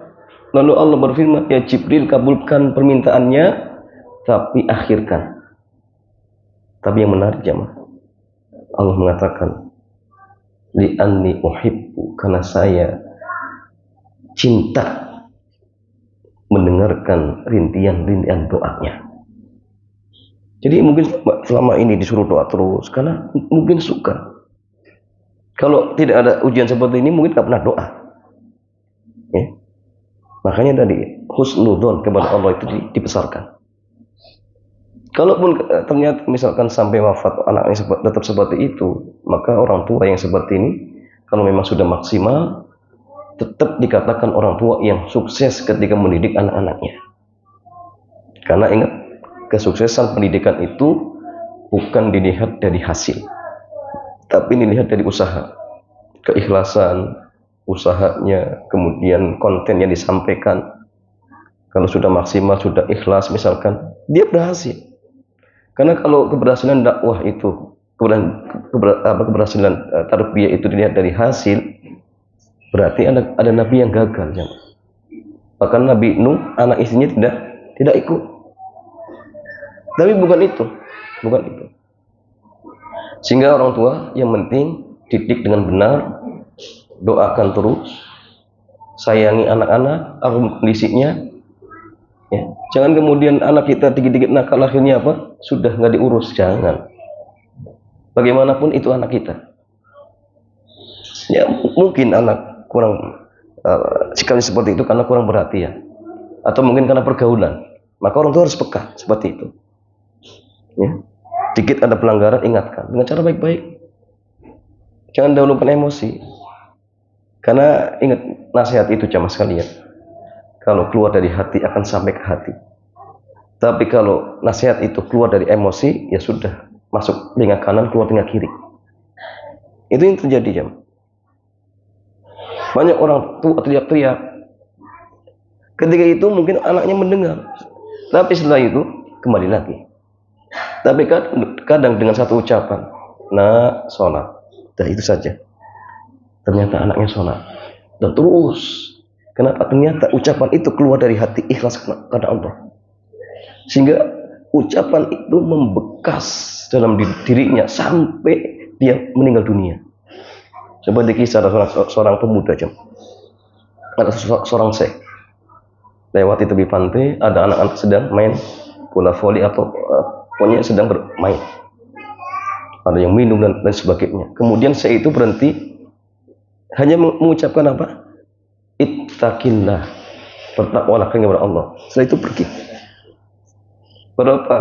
lalu Allah berfirman, ya Jibril, kabulkan permintaannya, tapi akhirkan. Tapi yang menarik jamaah, Allah mengatakan, li'anni uhibbu, karena saya cinta mendengarkan rintian-rintian doanya. Jadi mungkin selama ini disuruh doa terus karena mungkin suka. Kalau tidak ada ujian seperti ini mungkin tidak pernah doa. Ya. Makanya tadi husnudzon kepada Allah itu dibesarkan. Kalaupun ternyata misalkan sampai wafat anaknya tetap seperti itu, maka orang tua yang seperti ini kalau memang sudah maksimal tetap dikatakan orang tua yang sukses ketika mendidik anak-anaknya. Karena ingat, kesuksesan pendidikan itu bukan dilihat dari hasil, tapi dilihat dari usaha, keikhlasan usahanya, kemudian konten yang disampaikan. Kalau sudah maksimal, sudah ikhlas misalkan, dia berhasil. Karena kalau keberhasilan dakwah itu, keberhasilan tarbiyah itu dilihat dari hasil, berarti ada nabi yang gagal. Ya. Bahkan Nabi Nuh, anak istrinya tidak ikut. Tapi bukan itu. Sehingga orang tua yang penting didik dengan benar, doakan terus, sayangi anak-anak, apapun kondisinya. Ya. Jangan kemudian anak kita dikit-dikit nakal, akhirnya apa? Sudah nggak diurus, jangan. Bagaimanapun itu anak kita. Ya mungkin anak kurang sekali seperti itu karena kurang perhatian, atau mungkin karena pergaulan. Maka orang tua harus peka seperti itu. Ya. Dikit ada pelanggaran, ingatkan dengan cara baik-baik. Jangan dahulukan emosi. Karena ingat, nasihat itu jamaah sekalian, kalau keluar dari hati akan sampai ke hati. Tapi kalau nasihat itu keluar dari emosi, ya sudah, masuk telinga kanan, keluar telinga kiri. Itu yang terjadi, jamaah. Banyak orang tua teriak-teriak. Ketika itu mungkin anaknya mendengar, tapi setelah itu kembali lagi. Tapi kadang dengan satu ucapan, nah sholat, dan itu saja. Ternyata anaknya sholat, dan terus. Kenapa? Ternyata ucapan itu keluar dari hati ikhlas karena Allah. Sehingga ucapan itu membekas dalam dirinya sampai dia meninggal dunia. Seperti kisah seorang pemuda, ada seorang syekh lewat di tepi pantai, ada anak-anak sedang main bola voli atau pokoknya sedang bermain. Ada yang minum dan sebagainya. Kemudian syekh itu berhenti, hanya mengucapkan apa? Ittaqillah, bertakwalah kepada Allah. Setelah itu pergi. Beberapa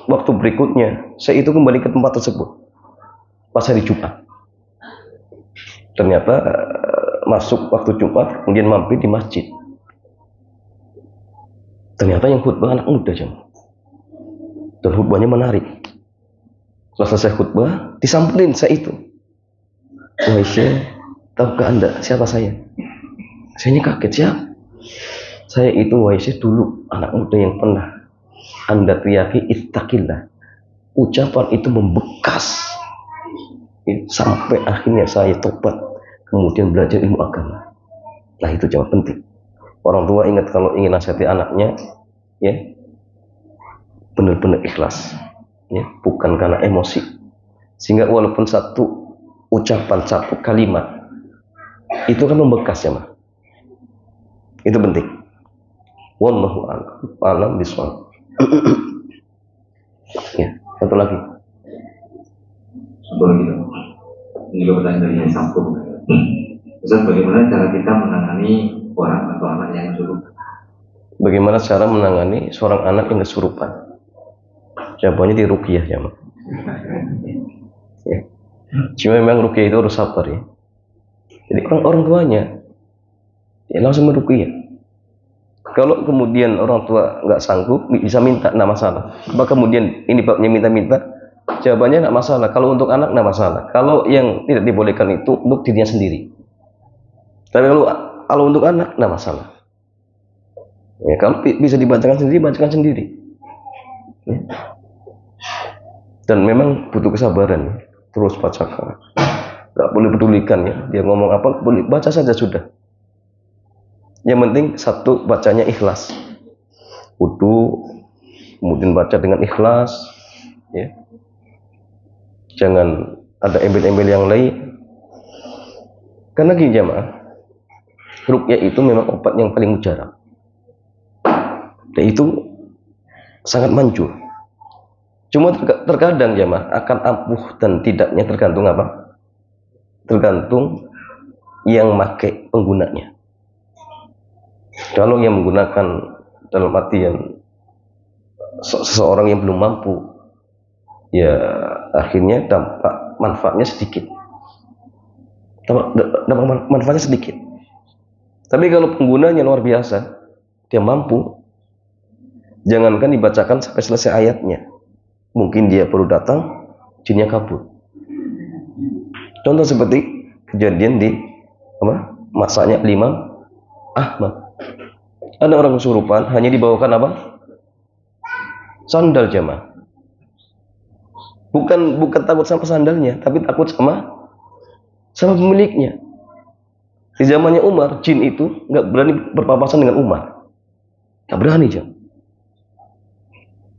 waktu berikutnya, syekh itu kembali ke tempat tersebut pas hari Jumat. Ternyata masuk waktu Jumat, kemudian mampir di masjid. Ternyata yang khutbah anak muda, jemaah. Dan khutbahnya menarik. Setelah selesai khutbah, disamperin saya itu. Wahai syekh, tahukah Anda siapa saya? Saya ini kaget, siapa? Saya itu, wahai syekh, dulu anak muda yang pernah Anda teriaki ittaqillah. Ucapan itu membekas sampai akhirnya saya tobat, kemudian belajar ilmu agama. Nah itu jawab penting. Orang tua ingat kalau ingin nasihati anaknya, ya benar-benar ikhlas, ya bukan karena emosi. Sehingga walaupun satu ucapan, satu kalimat itu kan membekas, ya mah. Itu penting. Wallahu a'lam bishawab. Ya, satu lagi. Ini juga pertanyaan dari yang sambung. Ustaz, bagaimana cara kita menangani orang atau anak yang kesurupan? Bagaimana cara menangani seorang anak yang kesurupan? Jawabannya di ruqyah, ya. Ya. Cuma memang ruqyah itu harus sabar, ya. Jadi orang tuanya ya langsung meruqyah. Kalau kemudian orang tua nggak sanggup, bisa minta, nggak masalah. Apa kemudian ini babnya minta-minta? Jawabannya nggak masalah. Kalau untuk anak nggak masalah. Kalau yang tidak dibolehkan itu untuk dirinya sendiri. Tapi kalau untuk anak nggak masalah. Ya, kalau bisa dibacakan sendiri, bacakan sendiri. Ya. Dan memang butuh kesabaran. Ya. Terus bacakan. Nggak boleh pedulikan, ya. Dia ngomong apa, boleh baca saja sudah. Yang penting satu, bacanya ikhlas. Wudu, kemudian baca dengan ikhlas. Ya. Jangan ada embel-embel yang lain. Karena gini jamaah, ruqyah itu memang obat yang paling mujarab. Dan itu sangat manjur. Cuma terkadang jamaah akan ampuh dan tidaknya tergantung apa? Tergantung yang pakai penggunanya. Kalau yang menggunakan dalam artian seseorang yang belum mampu, ya akhirnya dampak manfaatnya sedikit. Dampak manfaatnya sedikit. Tapi kalau penggunanya luar biasa, dia mampu, jangankan dibacakan sampai selesai ayatnya, mungkin dia perlu datang, jinnya kabur. Contoh seperti kejadian di masanya Imam Ahmad. Ada orang kesurupan, hanya dibawakan apa? Sandal jamaah. Bukan takut sama sandalnya, tapi takut sama pemiliknya. Di zamannya Umar, jin itu nggak berani berpapasan dengan Umar, nggak berani jam.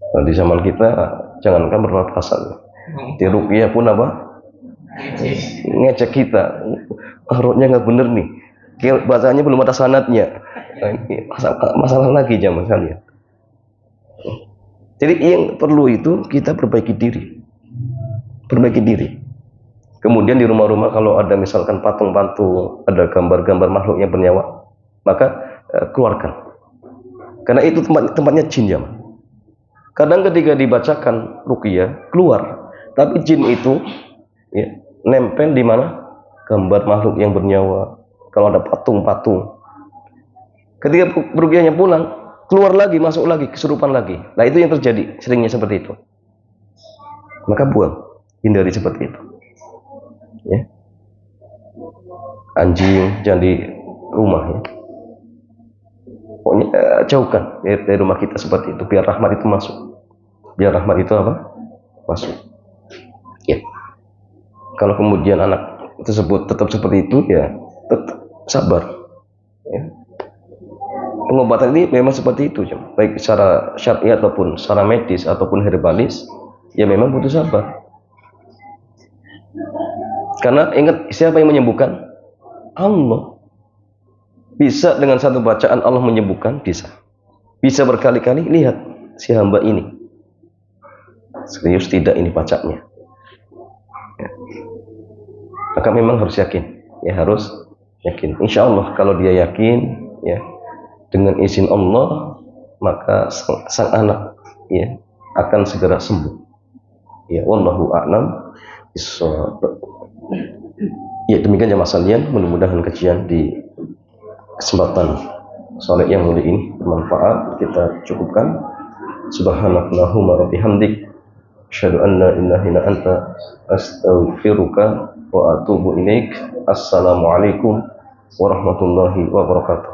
Nah, di zaman kita jangankan berpapasan, di ruqyah pun apa? Ngecek kita, rohnya nggak bener nih, bacaannya belum ada sanadnya. Nah, ini masalah lagi jam sekalian. Jadi yang perlu itu kita perbaiki diri. Kemudian di rumah-rumah kalau ada misalkan patung-patung, ada gambar-gambar makhluk yang bernyawa, maka keluarkan. Karena itu tempatnya jin jam. Kadang ketika dibacakan ruqyah keluar, tapi jin itu ya, nempel di mana? Gambar makhluk yang bernyawa. Kalau ada patung-patung, ketika ruqyahnya pulang, keluar lagi, masuk lagi, kesurupan lagi. Nah itu yang terjadi, seringnya seperti itu. Maka buang, hindari seperti itu. Ya. Anjing jangan di rumah ya. Pokoknya jauhkan dari rumah kita seperti itu, biar rahmat itu masuk. Biar rahmat itu apa? Masuk. Ya. Kalau kemudian anak tersebut tetap seperti itu, ya tetap sabar. Ya. Pengobatan ini memang seperti itu, baik secara syar'i ataupun secara medis ataupun herbalis, ya memang butuh sabar. Karena ingat, siapa yang menyembuhkan? Allah. Bisa dengan satu bacaan Allah menyembuhkan, bisa. Bisa berkali-kali, lihat si hamba ini. Serius tidak ini bacanya. Ya. Maka memang harus yakin. Ya harus yakin. Insya Allah kalau dia yakin, ya dengan izin Allah, maka sang anak ya akan segera sembuh. Ya, wallahu a'lam bishawab. Ya, demikian jamaah sekalian, mudah-mudahan kajian di kesempatan sore yang mulia ini bermanfaat. Kita cukupkan. Subhanakallahumma wa bihamdik, asyhadu an la ilaha illa anta, astaghfiruka wa atubu ilaik. Assalamualaikum warahmatullahi wabarakatuh.